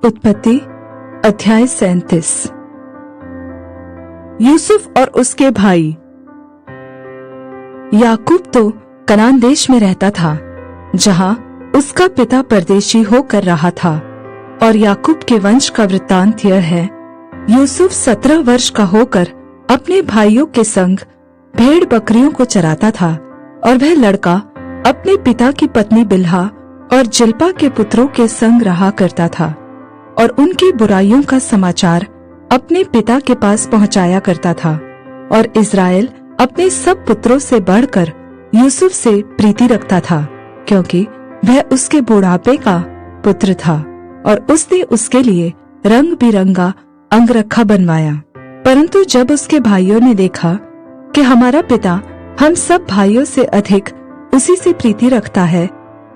उत्पत्ति अध्याय 37। यूसुफ और उसके भाई। याकूब तो कनान देश में रहता था, जहां उसका पिता परदेशी होकर रहा था। और याकूब के वंश का वृत्तांत यह है। यूसुफ 17 वर्ष का होकर अपने भाइयों के संग भेड़ बकरियों को चराता था, और वह लड़का अपने पिता की पत्नी बिल्हा और जिल्पा के पुत्रों के संग रहा करता था, और उनकी बुराइयों का समाचार अपने पिता के पास पहुंचाया करता था। और इज़राइल अपने सब पुत्रों से बढ़कर यूसुफ से प्रीति रखता था, क्योंकि वह उसके बुढ़ापे का पुत्र था, और उसने उसके लिए रंग बिरंगा अंगरखा बनवाया। परंतु जब उसके भाइयों ने देखा कि हमारा पिता हम सब भाइयों से अधिक उसी से प्रीति रखता है,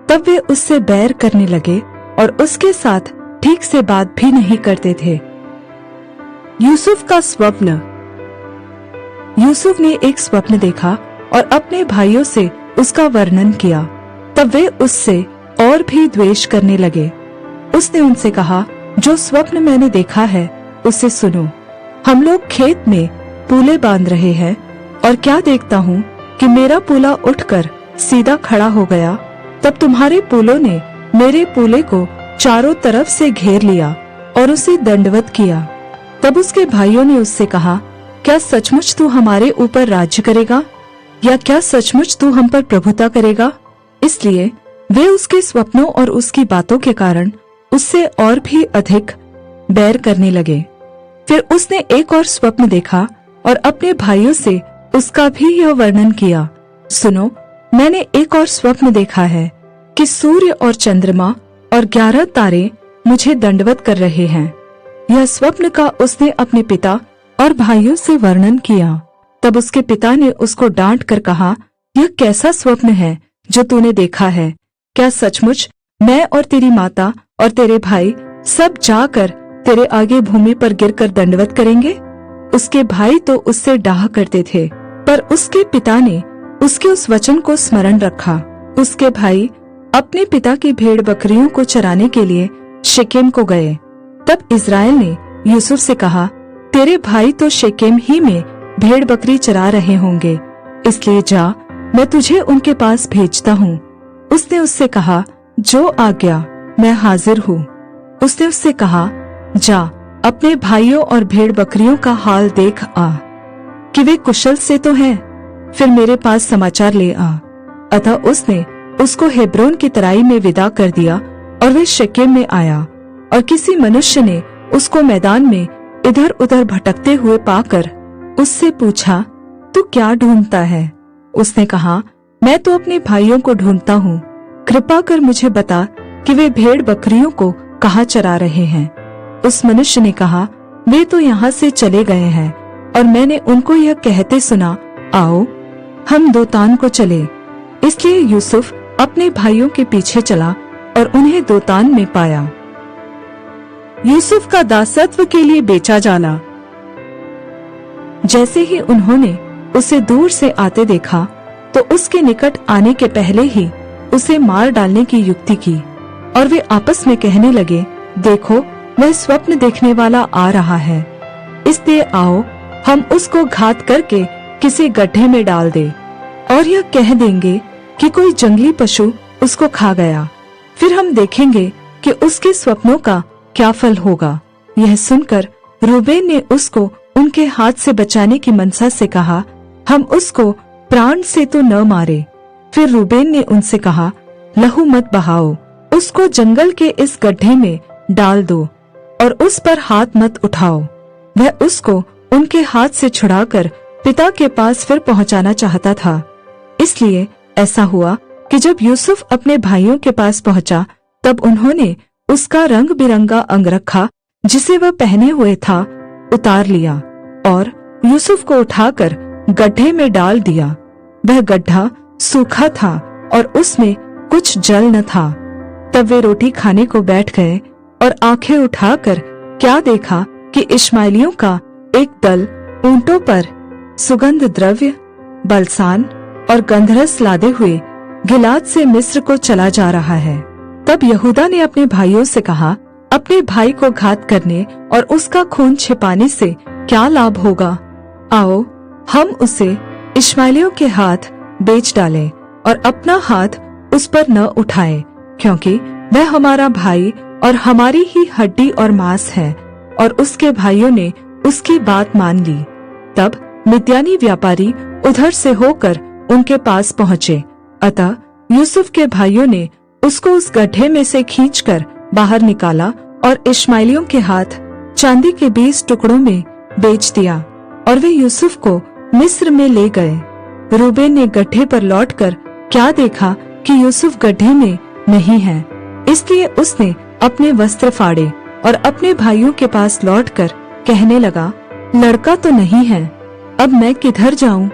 तब वे उससे बैर करने लगे और उसके साथ ठीक से बात भी नहीं करते थे। यूसुफ का स्वप्न। यूसुफ ने एक स्वप्न देखा और अपने भाइयों से उसका वर्णन किया। तब वे उससे और भी द्वेष करने लगे। उसने उनसे कहा, जो स्वप्न मैंने देखा है उसे सुनो। हम लोग खेत में पूले बांध रहे हैं, और क्या देखता हूँ कि मेरा पूला उठकर सीधा खड़ा हो गया। तब तुम्हारे पूलों ने मेरे पूले को चारों तरफ से घेर लिया और उसे दंडवत किया। तब उसके भाइयों ने उससे कहा, क्या सचमुच तू हमारे ऊपर राज्य करेगा, या क्या सचमुच तू हम पर प्रभुता करेगा? इसलिए वे उसके स्वप्नों और उसकी बातों के कारण उससे और भी अधिक बैर करने लगे। फिर उसने एक और स्वप्न देखा और अपने भाइयों से उसका भी यह वर्णन किया। सुनो, मैंने एक और स्वप्न देखा है कि सूर्य और चंद्रमा और 11 तारे मुझे दंडवत कर रहे हैं। यह स्वप्न का उसने अपने पिता और भाइयों से वर्णन किया। तब उसके पिता ने उसको डांट कर कहा, यह कैसा स्वप्न है जो तूने देखा है? क्या सचमुच मैं और तेरी माता और तेरे भाई सब जाकर तेरे आगे भूमि पर गिरकर दंडवत करेंगे? उसके भाई तो उससे डाह करते थे, पर उसके पिता ने उसके उस वचन को स्मरण रखा। उसके भाई अपने पिता की भेड़ बकरियों को चराने के लिए शेकेम को गए। तब इज़राइल ने यूसुफ से कहा, तेरे भाई तो शेकेम ही में भेड़ बकरी चरा रहे होंगे, इसलिए जा, मैं तुझे उनके पास भेजता हूँ। उसने उससे कहा, जो आज्ञा, मैं हाजिर हूँ। उसने उससे कहा, जा, अपने भाइयों और भेड़ बकरियों का हाल देख आ कि वे कुशल से तो हैं, फिर मेरे पास समाचार ले आ। अतः उसने उसको हेब्रोन की तराई में विदा कर दिया, और वे शेकेम में आया। और किसी मनुष्य ने उसको मैदान में इधर उधर भटकते हुए पाकर उससे पूछा, तू क्या ढूंढता है? उसने कहा, मैं तो अपने भाइयों को ढूंढता हूँ। कृपा कर मुझे बता कि वे भेड़ बकरियों को कहाँ चरा रहे हैं। उस मनुष्य ने कहा, वे तो यहाँ से चले गए हैं, और मैंने उनको यह कहते सुना, आओ हम दोतान को चले। इसलिए यूसुफ अपने भाइयों के पीछे चला और उन्हें दोतान में पाया। यूसुफ का दासत्व के लिए बेचा जाना। जैसे ही उन्होंने उसे दूर से आते देखा, तो उसके निकट आने के पहले ही उसे मार डालने की युक्ति की। और वे आपस में कहने लगे, देखो, वह स्वप्न देखने वाला आ रहा है, इसलिए आओ हम उसको घात करके किसी गड्ढे में डाल दे, और यह कह देंगे कि कोई जंगली पशु उसको खा गया। फिर हम देखेंगे कि उसके स्वप्नों का क्या फल होगा। यह सुनकर रूबेन ने उसको उनके हाथ से बचाने की मनसा से कहा, हम उसको प्राण से तो न मारे। फिर रूबेन ने उनसे कहा, लहू मत बहाओ, उसको जंगल के इस गड्ढे में डाल दो और उस पर हाथ मत उठाओ। वह उसको उनके हाथ से छुड़ाकर पिता के पास फिर पहुंचाना चाहता था। इसलिए ऐसा हुआ कि जब यूसुफ अपने भाइयों के पास पहुंचा, तब उन्होंने उसका रंग बिरंगा अंगरखा जिसे वह पहने हुए था उतार लिया, और यूसुफ को उठाकर गड्ढे में डाल दिया। वह गड्ढा सूखा था और उसमें कुछ जल न था। तब वे रोटी खाने को बैठ गए, और आंखें उठाकर क्या देखा कि इश्माएलियों का एक दल ऊंटों पर सुगंध द्रव्य, बलसान और गंधरस लादे हुए गिलाद से मिस्र को चला जा रहा है। तब यहूदा ने अपने भाइयों से कहा, अपने भाई को घात करने और उसका खून छिपाने से क्या लाभ होगा? आओ हम उसे इश्माएलियों के हाथ बेच डालें और अपना हाथ उस पर न उठाएं, क्योंकि वह हमारा भाई और हमारी ही हड्डी और मांस है। और उसके भाइयों ने उसकी बात मान ली। तब मिद्यानी व्यापारी उधर से होकर उनके पास पहुँचे। अतः यूसुफ के भाइयों ने उसको उस गड्ढे में से खींचकर बाहर निकाला और इश्माएलियों के हाथ चांदी के 20 टुकड़ों में बेच दिया, और वे यूसुफ को मिस्र में ले गए। रूबेन ने गड्ढे पर लौटकर क्या देखा कि यूसुफ गड्ढे में नहीं है, इसलिए उसने अपने वस्त्र फाड़े और अपने भाइयों के पास लौटकर कहने लगा, लड़का तो नहीं है, अब मैं किधर जाऊं?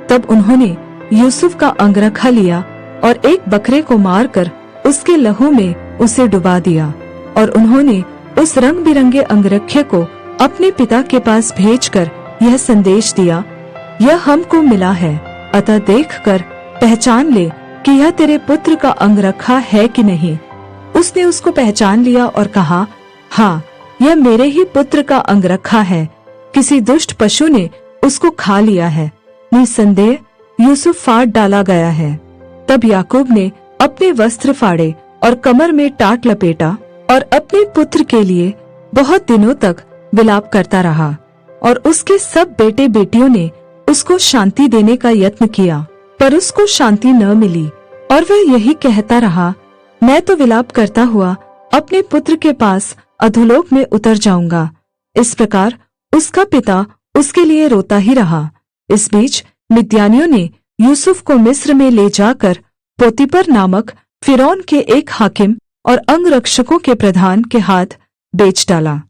तब उन्होंने यूसुफ का अंगरखा लिया और एक बकरे को मारकर उसके लहू में उसे डुबा दिया। और उन्होंने उस रंग बिरंगे अंगरखे को अपने पिता के पास भेजकर यह संदेश दिया, यह हमको मिला है, अतः देखकर पहचान ले कि यह तेरे पुत्र का अंगरखा है कि नहीं। उसने उसको पहचान लिया और कहा, हाँ, यह मेरे ही पुत्र का अंगरखा है, किसी दुष्ट पशु ने उसको खा लिया है। निसंदेह यूसुफ फाड़ डाला गया है। तब याकूब ने अपने वस्त्र फाड़े और कमर में टाट लपेटा और अपने पुत्र के लिए बहुत दिनों तक विलाप करता रहा। और उसके सब बेटे बेटियों ने उसको शांति देने का यत्न किया, पर उसको शांति न मिली, और वह यही कहता रहा, मैं तो विलाप करता हुआ अपने पुत्र के पास अधोलोक में उतर जाऊंगा। इस प्रकार उसका पिता उसके लिए रोता ही रहा। इस बीच मिद्यानियों ने यूसुफ को मिस्र में ले जाकर पोतीपर नामक फिरौन के एक हाकिम और अंगरक्षकों के प्रधान के हाथ बेच डाला।